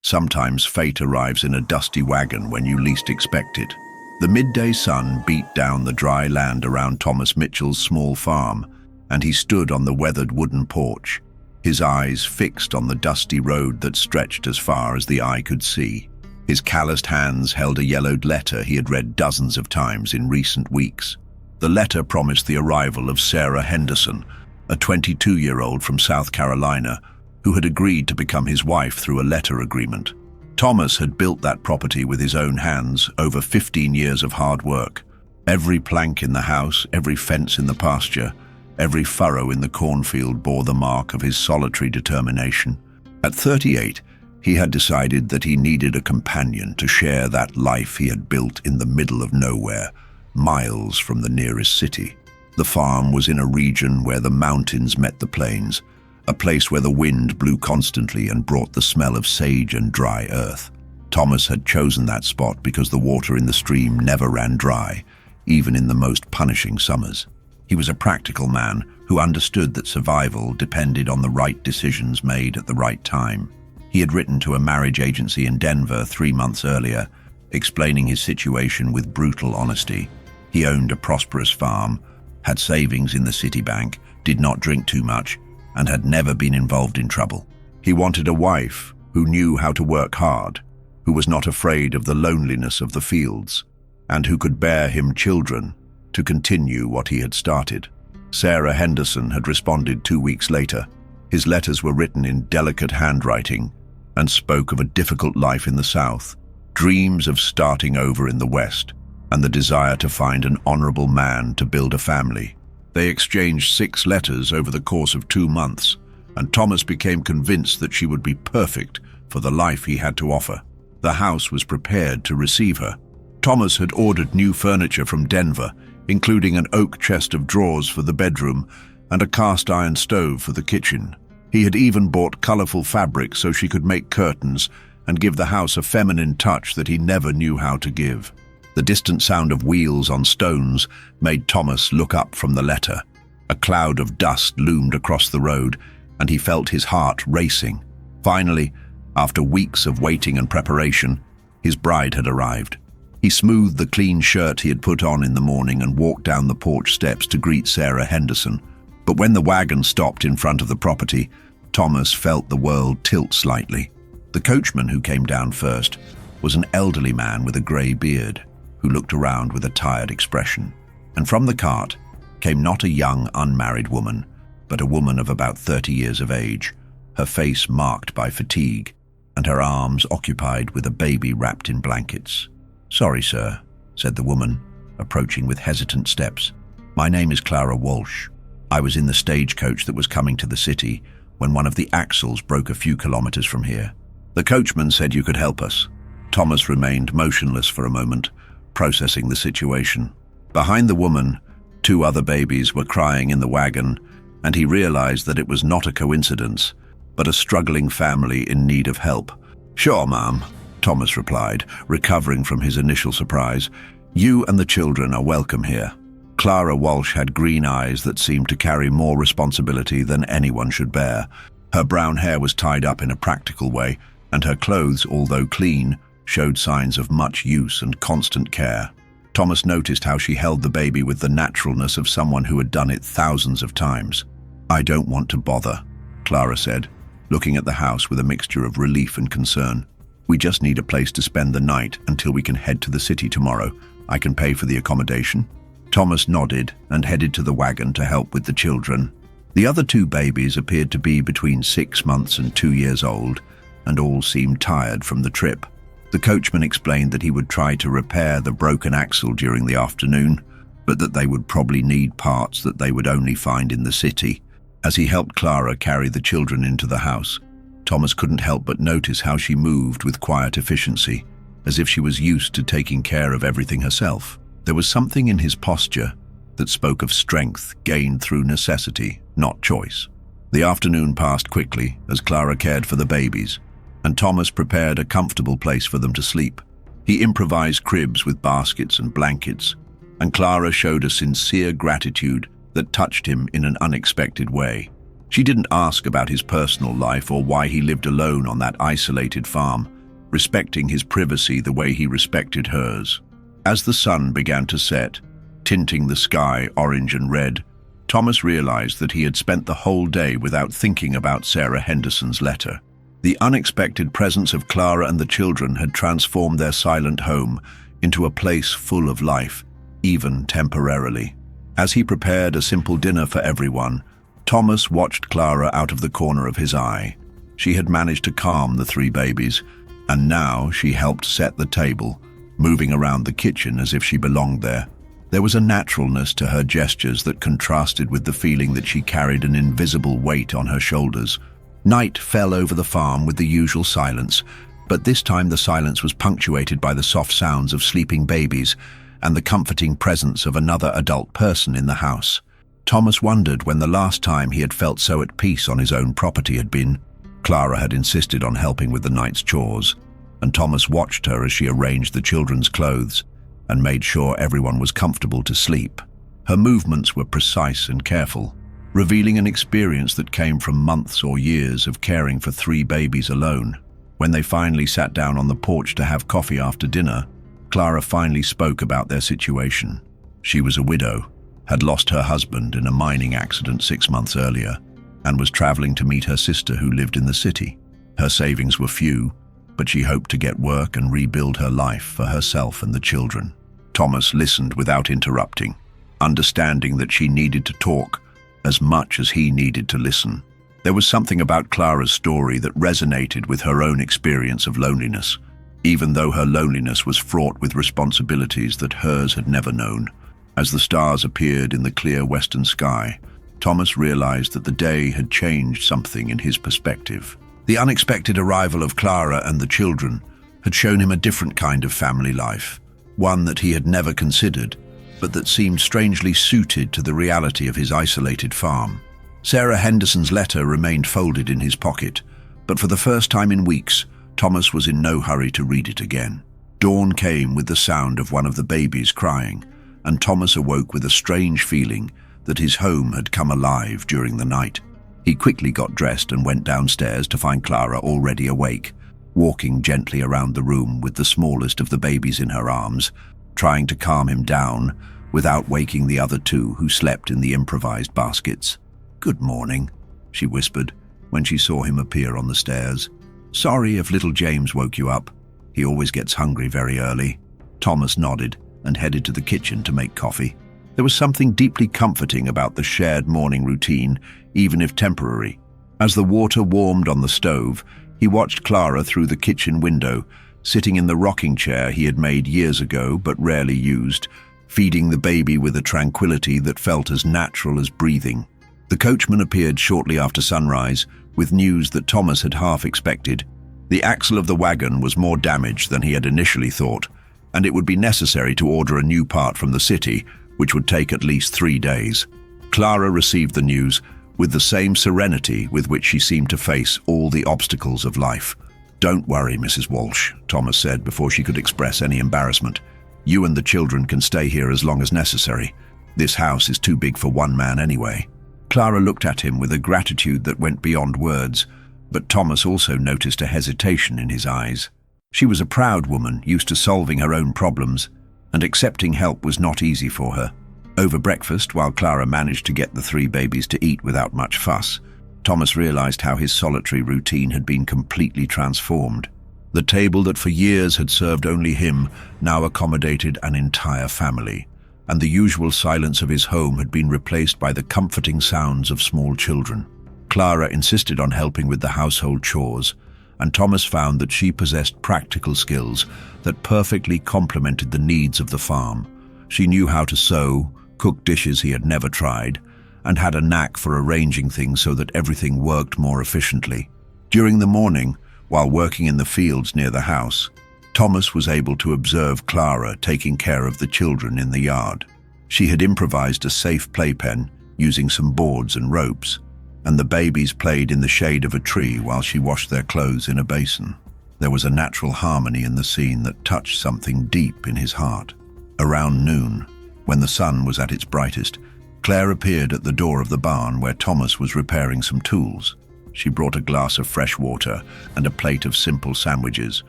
Sometimes fate arrives in a dusty wagon when you least expect it. The midday sun beat down the dry land around Thomas Mitchell's small farm, and he stood on the weathered wooden porch, his eyes fixed on the dusty road that stretched as far as the eye could see. His calloused hands held a yellowed letter he had read dozens of times in recent weeks. The letter promised the arrival of Sarah Henderson, a 22-year-old from South Carolina, who had agreed to become his wife through a letter agreement. Thomas had built that property with his own hands over 15 years of hard work. Every plank in the house, every fence in the pasture, every furrow in the cornfield bore the mark of his solitary determination. At 38, he had decided that he needed a companion to share that life he had built in the middle of nowhere, miles from the nearest city. The farm was in a region where the mountains met the plains, a place where the wind blew constantly and brought the smell of sage and dry earth. Thomas had chosen that spot because the water in the stream never ran dry, even in the most punishing summers. He was a practical man who understood that survival depended on the right decisions made at the right time. He had written to a marriage agency in Denver 3 months earlier, explaining his situation with brutal honesty. He owned a prosperous farm, had savings in the city bank, did not drink too much, and had never been involved in trouble. He wanted a wife who knew how to work hard, who was not afraid of the loneliness of the fields, and who could bear him children to continue what he had started. Sarah Henderson had responded 2 weeks later. His letters were written in delicate handwriting and spoke of a difficult life in the South, dreams of starting over in the West, and the desire to find an honorable man to build a family. They exchanged 6 letters over the course of 2 months, and Thomas became convinced that she would be perfect for the life he had to offer. The house was prepared to receive her. Thomas had ordered new furniture from Denver, including an oak chest of drawers for the bedroom and a cast-iron stove for the kitchen. He had even bought colorful fabric so she could make curtains and give the house a feminine touch that he never knew how to give. The distant sound of wheels on stones made Thomas look up from the letter. A cloud of dust loomed across the road, and he felt his heart racing. Finally, after weeks of waiting and preparation, his bride had arrived. He smoothed the clean shirt he had put on in the morning and walked down the porch steps to greet Sarah Henderson. But when the wagon stopped in front of the property, Thomas felt the world tilt slightly. The coachman who came down first was an elderly man with a grey beard, who looked around with a tired expression. And from the cart came not a young, unmarried woman, but a woman of about 30 years of age, her face marked by fatigue, and her arms occupied with a baby wrapped in blankets. "Sorry, sir," said the woman, approaching with hesitant steps. "My name is Clara Walsh. I was in the stagecoach that was coming to the city when one of the axles broke a few kilometers from here. The coachman said you could help us." Thomas remained motionless for a moment, processing the situation. Behind the woman, 2 other babies were crying in the wagon, and he realized that it was not a coincidence, but a struggling family in need of help. "Sure, ma'am," Thomas replied, recovering from his initial surprise. "You and the children are welcome here." Clara Walsh had green eyes that seemed to carry more responsibility than anyone should bear. Her brown hair was tied up in a practical way, and her clothes, although clean, showed signs of much use and constant care. Thomas noticed how she held the baby with the naturalness of someone who had done it thousands of times. "I don't want to bother," Clara said, looking at the house with a mixture of relief and concern. "We just need a place to spend the night until we can head to the city tomorrow. I can pay for the accommodation." Thomas nodded and headed to the wagon to help with the children. The other 2 babies appeared to be between 6 months and 2 years old, and all seemed tired from the trip. The coachman explained that he would try to repair the broken axle during the afternoon, but that they would probably need parts that they would only find in the city. As he helped Clara carry the children into the house, Thomas couldn't help but notice how she moved with quiet efficiency, as if she was used to taking care of everything herself. There was something in his posture that spoke of strength gained through necessity, not choice. The afternoon passed quickly as Clara cared for the babies, and Thomas prepared a comfortable place for them to sleep. He improvised cribs with baskets and blankets, and Clara showed a sincere gratitude that touched him in an unexpected way. She didn't ask about his personal life or why he lived alone on that isolated farm. respecting his privacy the way he respected hers. As the sun began to set, tinting the sky orange and red, Thomas realized that he had spent the whole day without thinking about Sarah Henderson's letter. The unexpected presence of Clara and the children had transformed their silent home into a place full of life, even temporarily. As he prepared a simple dinner for everyone, Thomas watched Clara out of the corner of his eye. She had managed to calm the 3 babies, and now she helped set the table, moving around the kitchen as if she belonged there. There was a naturalness to her gestures that contrasted with the feeling that she carried an invisible weight on her shoulders. Night fell over the farm with the usual silence, but this time the silence was punctuated by the soft sounds of sleeping babies and the comforting presence of another adult person in the house. Thomas wondered when the last time he had felt so at peace on his own property had been. Clara had insisted on helping with the night's chores, and Thomas watched her as she arranged the children's clothes and made sure everyone was comfortable to sleep. Her movements were precise and careful, revealing an experience that came from months or years of caring for 3 babies alone. When they finally sat down on the porch to have coffee after dinner, Clara finally spoke about their situation. She was a widow, had lost her husband in a mining accident 6 months earlier, and was traveling to meet her sister who lived in the city. Her savings were few, but she hoped to get work and rebuild her life for herself and the children. Thomas listened without interrupting, understanding that she needed to talk as much as he needed to listen. There was something about Clara's story that resonated with her own experience of loneliness, even though her loneliness was fraught with responsibilities that hers had never known. As the stars appeared in the clear western sky, Thomas realized that the day had changed something in his perspective. The unexpected arrival of Clara and the children had shown him a different kind of family life, one that he had never considered, but that seemed strangely suited to the reality of his isolated farm. Sarah Henderson's letter remained folded in his pocket, but for the first time in weeks, Thomas was in no hurry to read it again. Dawn came with the sound of one of the babies crying, and Thomas awoke with a strange feeling that his home had come alive during the night. He quickly got dressed and went downstairs to find Clara already awake, walking gently around the room with the smallest of the babies in her arms, trying to calm him down without waking the other 2 who slept in the improvised baskets. "Good morning," she whispered when she saw him appear on the stairs. "Sorry if little James woke you up. He always gets hungry very early." Thomas nodded and headed to the kitchen to make coffee. There was something deeply comforting about the shared morning routine, even if temporary. As the water warmed on the stove, he watched Clara through the kitchen window, sitting in the rocking chair he had made years ago but rarely used, feeding the baby with a tranquility that felt as natural as breathing. The coachman appeared shortly after sunrise, with news that Thomas had half expected. The axle of the wagon was more damaged than he had initially thought, and it would be necessary to order a new part from the city, which would take at least 3 days. Clara received the news with the same serenity with which she seemed to face all the obstacles of life. "Don't worry, Mrs. Walsh," Thomas said before she could express any embarrassment. "You and the children can stay here as long as necessary. This house is too big for one man anyway." Clara looked at him with a gratitude that went beyond words, but Thomas also noticed a hesitation in his eyes. She was a proud woman, used to solving her own problems, and accepting help was not easy for her. Over breakfast, while Clara managed to get the 3 babies to eat without much fuss, Thomas realized how his solitary routine had been completely transformed. The table that for years had served only him now accommodated an entire family, and the usual silence of his home had been replaced by the comforting sounds of small children. Clara insisted on helping with the household chores, and Thomas found that she possessed practical skills that perfectly complemented the needs of the farm. She knew how to sew, cook dishes he had never tried, and had a knack for arranging things so that everything worked more efficiently. During the morning, while working in the fields near the house, Thomas was able to observe Clara taking care of the children in the yard. She had improvised a safe playpen using some boards and ropes, and the babies played in the shade of a tree while she washed their clothes in a basin. There was a natural harmony in the scene that touched something deep in his heart. Around noon, when the sun was at its brightest, Claire appeared at the door of the barn where Thomas was repairing some tools. She brought a glass of fresh water and a plate of simple sandwiches,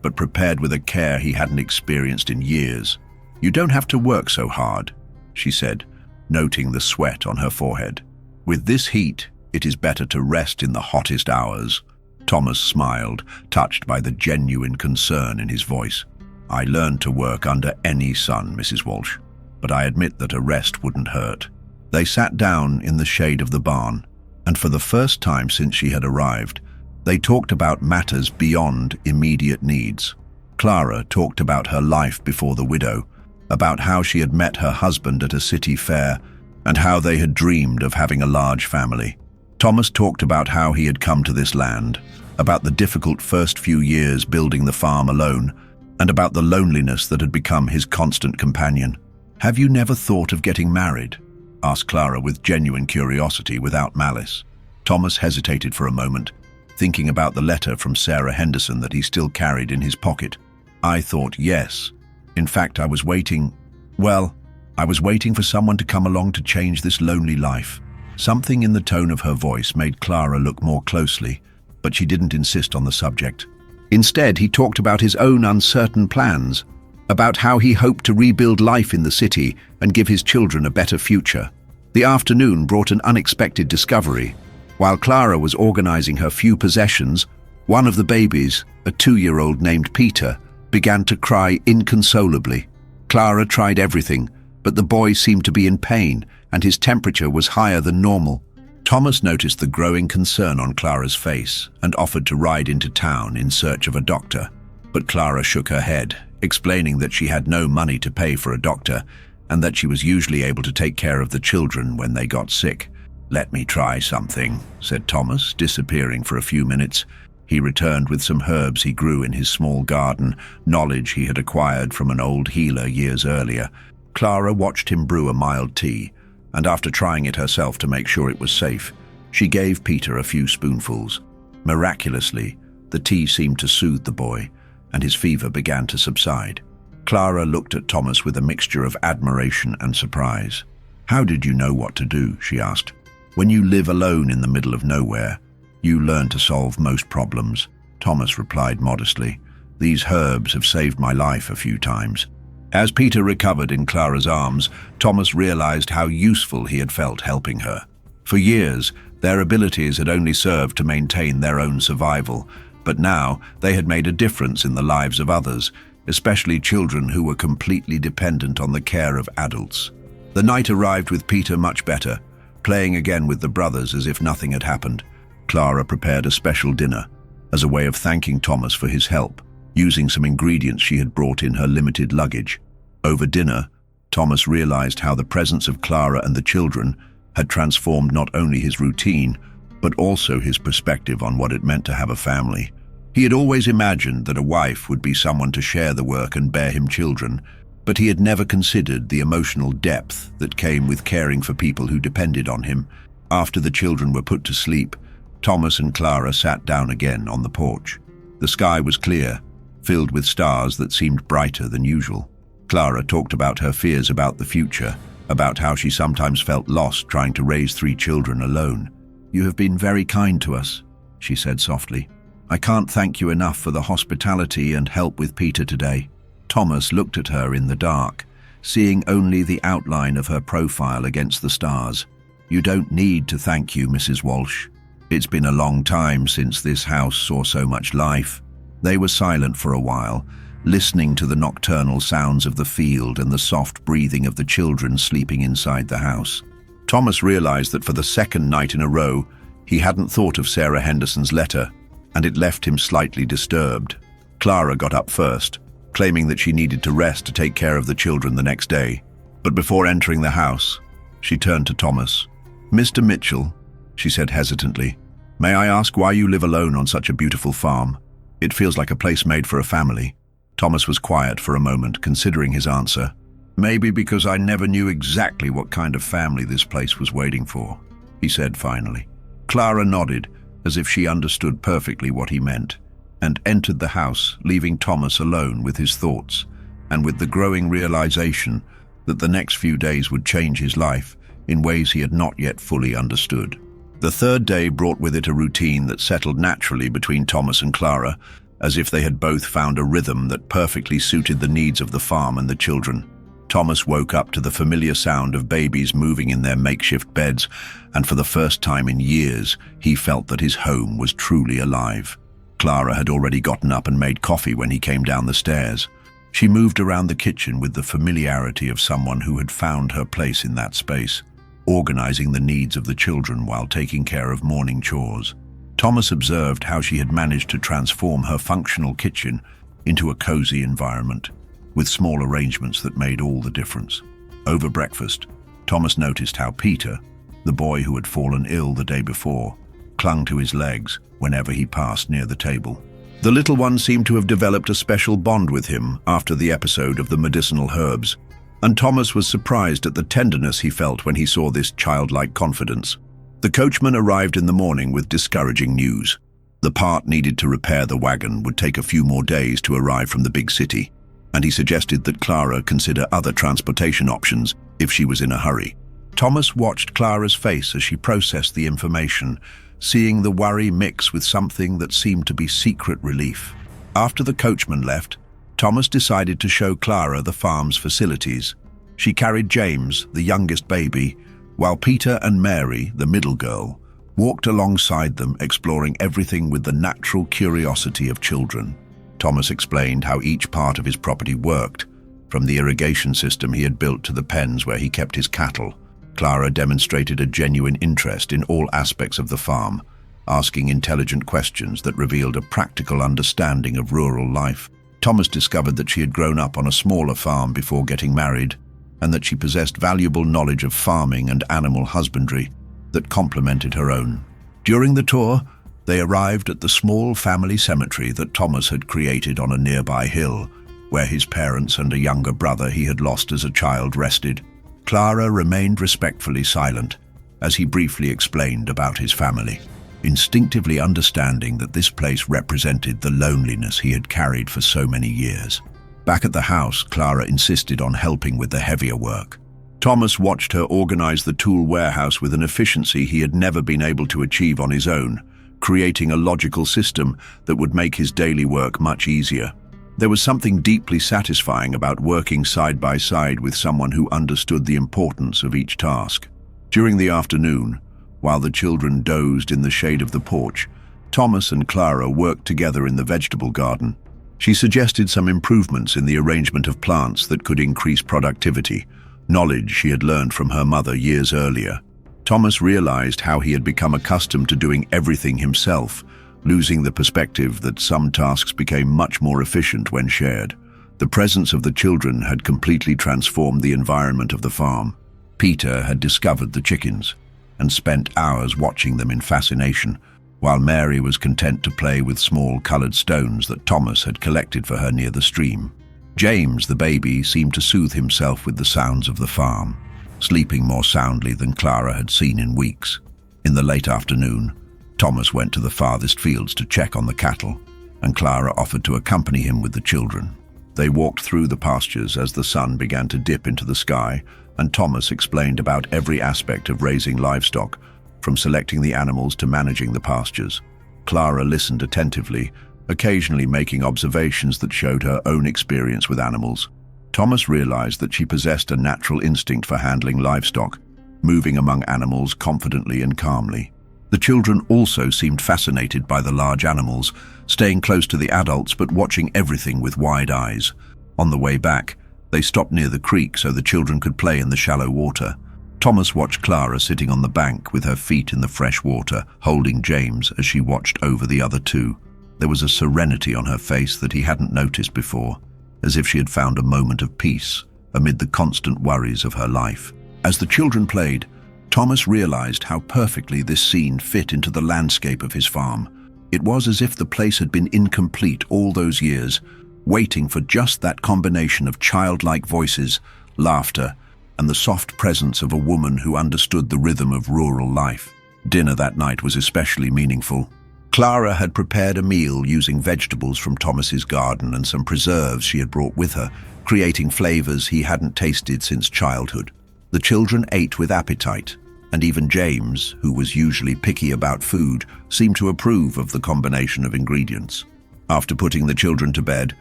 but prepared with a care he hadn't experienced in years. "You don't have to work so hard," she said, noting the sweat on her forehead. "With this heat, it is better to rest in the hottest hours." Thomas smiled, touched by the genuine concern in his voice. "I learned to work under any sun, Mrs. Walsh, but I admit that a rest wouldn't hurt." They sat down in the shade of the barn, and for the first time since she had arrived, they talked about matters beyond immediate needs. Clara talked about her life before the widow, about how she had met her husband at a city fair, and how they had dreamed of having a large family. Thomas talked about how he had come to this land, about the difficult first few years building the farm alone, and about the loneliness that had become his constant companion. "Have you never thought of getting married?" asked Clara with genuine curiosity without malice. Thomas hesitated for a moment, thinking about the letter from Sarah Henderson that he still carried in his pocket. "I thought yes. In fact, I was waiting for someone to come along to change this lonely life." Something in the tone of her voice made Clara look more closely, but she didn't insist on the subject. Instead, he talked about his own uncertain plans, about how he hoped to rebuild life in the city and give his children a better future. The afternoon brought an unexpected discovery. While Clara was organizing her few possessions, one of the babies, a 2-year-old named Peter, began to cry inconsolably. Clara tried everything, but the boy seemed to be in pain, and his temperature was higher than normal. Thomas noticed the growing concern on Clara's face and offered to ride into town in search of a doctor. But Clara shook her head, explaining that she had no money to pay for a doctor and that she was usually able to take care of the children when they got sick. "Let me try something," said Thomas, disappearing for a few minutes. He returned with some herbs he grew in his small garden, knowledge he had acquired from an old healer years earlier. Clara watched him brew a mild tea, and after trying it herself to make sure it was safe, she gave Peter a few spoonfuls. Miraculously, the tea seemed to soothe the boy, and his fever began to subside. Clara looked at Thomas with a mixture of admiration and surprise. "How did you know what to do?" she asked. "When you live alone in the middle of nowhere, you learn to solve most problems." Thomas replied modestly, "These herbs have saved my life a few times." As Peter recovered in Clara's arms, Thomas realized how useful he had felt helping her. For years, their abilities had only served to maintain their own survival, but now they had made a difference in the lives of others, especially children who were completely dependent on the care of adults. The night arrived with Peter much better, playing again with the brothers as if nothing had happened. Clara prepared a special dinner as a way of thanking Thomas for his help, using some ingredients she had brought in her limited luggage. Over dinner, Thomas realized how the presence of Clara and the children had transformed not only his routine, but also his perspective on what it meant to have a family. He had always imagined that a wife would be someone to share the work and bear him children, but he had never considered the emotional depth that came with caring for people who depended on him. After the children were put to sleep, Thomas and Clara sat down again on the porch. The sky was clear, filled with stars that seemed brighter than usual. Clara talked about her fears about the future, about how she sometimes felt lost trying to raise 3 children alone. "You have been very kind to us," she said softly. "I can't thank you enough for the hospitality and help with Peter today." Thomas looked at her in the dark, seeing only the outline of her profile against the stars. "You don't need to thank you, Mrs. Walsh. It's been a long time since this house saw so much life." They were silent for a while, listening to the nocturnal sounds of the field and the soft breathing of the children sleeping inside the house. Thomas realized that for the second night in a row, he hadn't thought of Sarah Henderson's letter, and it left him slightly disturbed. Clara got up first, claiming that she needed to rest to take care of the children the next day. But before entering the house, she turned to Thomas. "Mr. Mitchell," she said hesitantly, "may I ask why you live alone on such a beautiful farm? It feels like a place made for a family." Thomas was quiet for a moment, considering his answer. "Maybe because I never knew exactly what kind of family this place was waiting for," he said finally. Clara nodded, as if she understood perfectly what he meant, and entered the house, leaving Thomas alone with his thoughts, and with the growing realization that the next few days would change his life in ways he had not yet fully understood. The third day brought with it a routine that settled naturally between Thomas and Clara, as if they had both found a rhythm that perfectly suited the needs of the farm and the children. Thomas woke up to the familiar sound of babies moving in their makeshift beds, and for the first time in years, he felt that his home was truly alive. Clara had already gotten up and made coffee when he came down the stairs. She moved around the kitchen with the familiarity of someone who had found her place in that space, organizing the needs of the children while taking care of morning chores. Thomas observed how she had managed to transform her functional kitchen into a cozy environment, with small arrangements that made all the difference. Over breakfast, Thomas noticed how Peter, the boy who had fallen ill the day before, clung to his legs whenever he passed near the table. The little one seemed to have developed a special bond with him after the episode of the medicinal herbs, and Thomas was surprised at the tenderness he felt when he saw this childlike confidence. The coachman arrived in the morning with discouraging news. The part needed to repair the wagon would take a few more days to arrive from the big city, and he suggested that Clara consider other transportation options if she was in a hurry. Thomas watched Clara's face as she processed the information, seeing the worry mix with something that seemed to be secret relief. After the coachman left, Thomas decided to show Clara the farm's facilities. She carried James, the youngest baby, while Peter and Mary, the middle girl, walked alongside them, exploring everything with the natural curiosity of children. Thomas explained how each part of his property worked, from the irrigation system he had built to the pens where he kept his cattle. Clara demonstrated a genuine interest in all aspects of the farm, asking intelligent questions that revealed a practical understanding of rural life. Thomas discovered that she had grown up on a smaller farm before getting married, and that she possessed valuable knowledge of farming and animal husbandry that complemented her own. During the tour, they arrived at the small family cemetery that Thomas had created on a nearby hill, where his parents and a younger brother he had lost as a child rested. Clara remained respectfully silent as he briefly explained about his family, instinctively understanding that this place represented the loneliness he had carried for so many years. Back at the house, Clara insisted on helping with the heavier work. Thomas watched her organize the tool warehouse with an efficiency he had never been able to achieve on his own, creating a logical system that would make his daily work much easier. There was something deeply satisfying about working side by side with someone who understood the importance of each task. During the afternoon, while the children dozed in the shade of the porch, Thomas and Clara worked together in the vegetable garden. She suggested some improvements in the arrangement of plants that could increase productivity, knowledge she had learned from her mother years earlier. Thomas realized how he had become accustomed to doing everything himself, losing the perspective that some tasks became much more efficient when shared. The presence of the children had completely transformed the environment of the farm. Peter had discovered the chickens and spent hours watching them in fascination, while Mary was content to play with small colored stones that Thomas had collected for her near the stream. James, the baby, seemed to soothe himself with the sounds of the farm, sleeping more soundly than Clara had seen in weeks. In the late afternoon, Thomas went to the farthest fields to check on the cattle, and Clara offered to accompany him with the children. They walked through the pastures as the sun began to dip into the sky, and Thomas explained about every aspect of raising livestock, from selecting the animals to managing the pastures. Clara listened attentively, occasionally making observations that showed her own experience with animals. Thomas realized that she possessed a natural instinct for handling livestock, moving among animals confidently and calmly. The children also seemed fascinated by the large animals, staying close to the adults but watching everything with wide eyes. On the way back, they stopped near the creek so the children could play in the shallow water. Thomas watched Clara sitting on the bank with her feet in the fresh water, holding James as she watched over the other two. There was a serenity on her face that he hadn't noticed before, as if she had found a moment of peace amid the constant worries of her life. As the children played, Thomas realized how perfectly this scene fit into the landscape of his farm. It was as if the place had been incomplete all those years, waiting for just that combination of childlike voices, laughter, and the soft presence of a woman who understood the rhythm of rural life. Dinner that night was especially meaningful. Clara had prepared a meal using vegetables from Thomas's garden and some preserves she had brought with her, creating flavors he hadn't tasted since childhood. The children ate with appetite, and even James, who was usually picky about food, seemed to approve of the combination of ingredients. After putting the children to bed,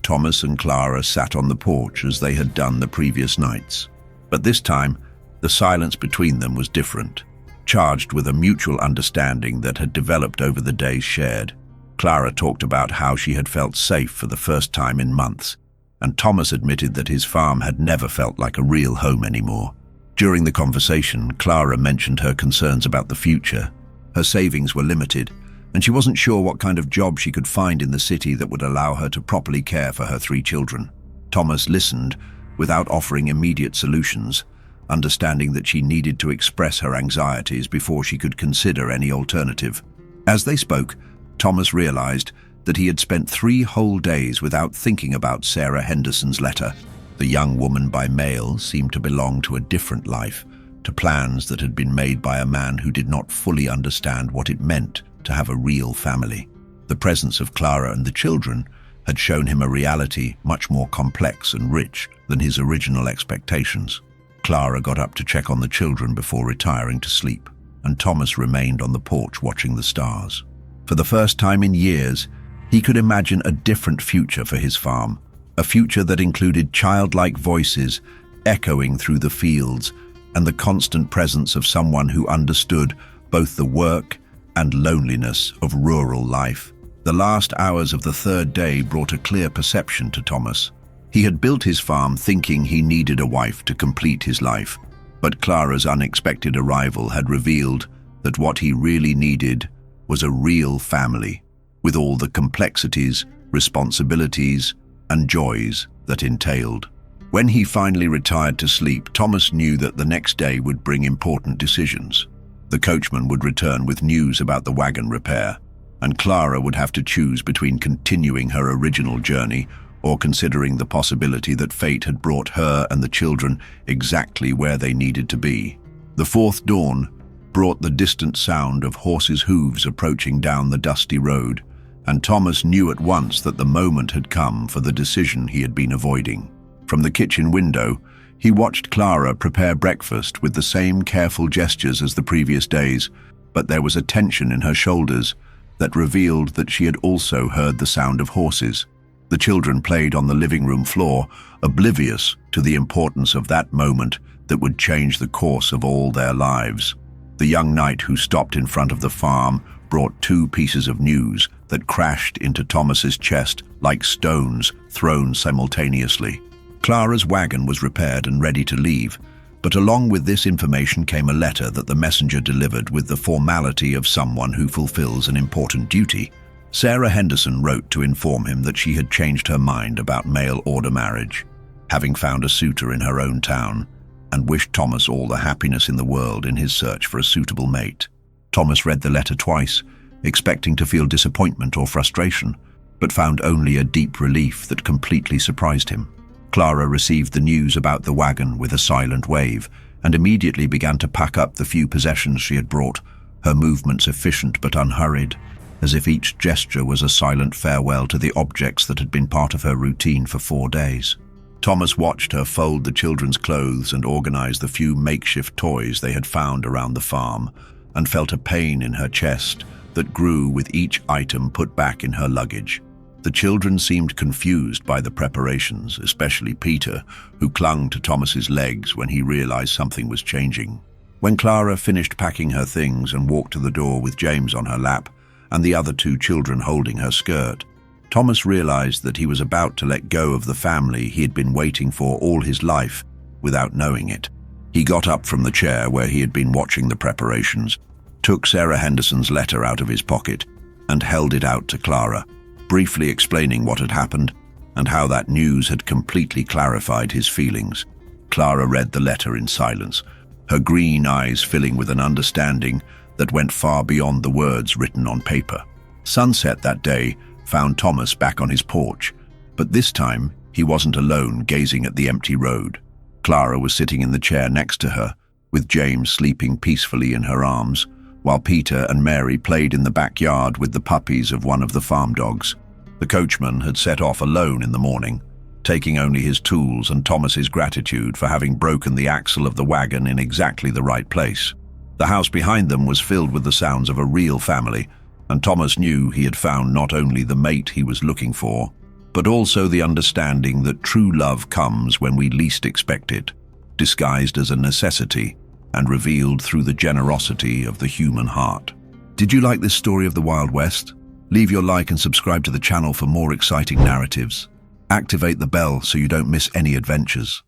Thomas and Clara sat on the porch as they had done the previous nights. But this time, the silence between them was different, charged with a mutual understanding that had developed over the days shared. Clara talked about how she had felt safe for the first time in months, and Thomas admitted that his farm had never felt like a real home anymore. During the conversation, Clara mentioned her concerns about the future. Her savings were limited, and she wasn't sure what kind of job she could find in the city that would allow her to properly care for her 3 children. Thomas listened without offering immediate solutions, understanding that she needed to express her anxieties before she could consider any alternative. As they spoke, Thomas realized that he had spent 3 whole days without thinking about Sarah Henderson's letter. The young woman by mail seemed to belong to a different life, to plans that had been made by a man who did not fully understand what it meant to have a real family. The presence of Clara and the children had shown him a reality much more complex and rich than his original expectations. Clara got up to check on the children before retiring to sleep, and Thomas remained on the porch watching the stars. For the first time in years, he could imagine a different future for his farm, a future that included childlike voices echoing through the fields and the constant presence of someone who understood both the work and loneliness of rural life. The last hours of the 3rd day brought a clear perception to Thomas. He had built his farm thinking he needed a wife to complete his life, but Clara's unexpected arrival had revealed that what he really needed was a real family, with all the complexities, responsibilities, and joys that entailed. When he finally retired to sleep, Thomas knew that the next day would bring important decisions. The coachman would return with news about the wagon repair, and Clara would have to choose between continuing her original journey or considering the possibility that fate had brought her and the children exactly where they needed to be. The 4th dawn brought the distant sound of horses' hooves approaching down the dusty road, and Thomas knew at once that the moment had come for the decision he had been avoiding. From the kitchen window, he watched Clara prepare breakfast with the same careful gestures as the previous days, but there was a tension in her shoulders that revealed that she had also heard the sound of horses. The children played on the living room floor, oblivious to the importance of that moment that would change the course of all their lives. The young knight who stopped in front of the farm brought 2 pieces of news that crashed into Thomas's chest like stones thrown simultaneously. Clara's wagon was repaired and ready to leave, but along with this information came a letter that the messenger delivered with the formality of someone who fulfills an important duty. Sarah Henderson wrote to inform him that she had changed her mind about mail-order marriage, having found a suitor in her own town, and wished Thomas all the happiness in the world in his search for a suitable mate. Thomas read the letter twice, expecting to feel disappointment or frustration, but found only a deep relief that completely surprised him. Clara received the news about the wagon with a silent wave and immediately began to pack up the few possessions she had brought, her movements efficient but unhurried, as if each gesture was a silent farewell to the objects that had been part of her routine for 4 days. Thomas watched her fold the children's clothes and organize the few makeshift toys they had found around the farm, and felt a pain in her chest that grew with each item put back in her luggage. The children seemed confused by the preparations, especially Peter, who clung to Thomas's legs when he realized something was changing. When Clara finished packing her things and walked to the door with James on her lap and the other 2 children holding her skirt, Thomas realized that he was about to let go of the family he had been waiting for all his life without knowing it. He got up from the chair where he had been watching the preparations, took Sarah Henderson's letter out of his pocket, and held it out to Clara, briefly explaining what had happened and how that news had completely clarified his feelings. Clara read the letter in silence, her green eyes filling with an understanding that went far beyond the words written on paper. Sunset that day found Thomas back on his porch, but this time he wasn't alone gazing at the empty road. Clara was sitting in the chair next to her, with James sleeping peacefully in her arms, while Peter and Mary played in the backyard with the puppies of one of the farm dogs. The coachman had set off alone in the morning, taking only his tools and Thomas's gratitude for having broken the axle of the wagon in exactly the right place. The house behind them was filled with the sounds of a real family, And Thomas knew he had found not only the mate he was looking for, but also the understanding that true love comes when we least expect it, disguised as a necessity and revealed through the generosity of the human heart. Did you like this story of the Wild West? Leave your like and subscribe to the channel for more exciting narratives. Activate the bell so you don't miss any adventures.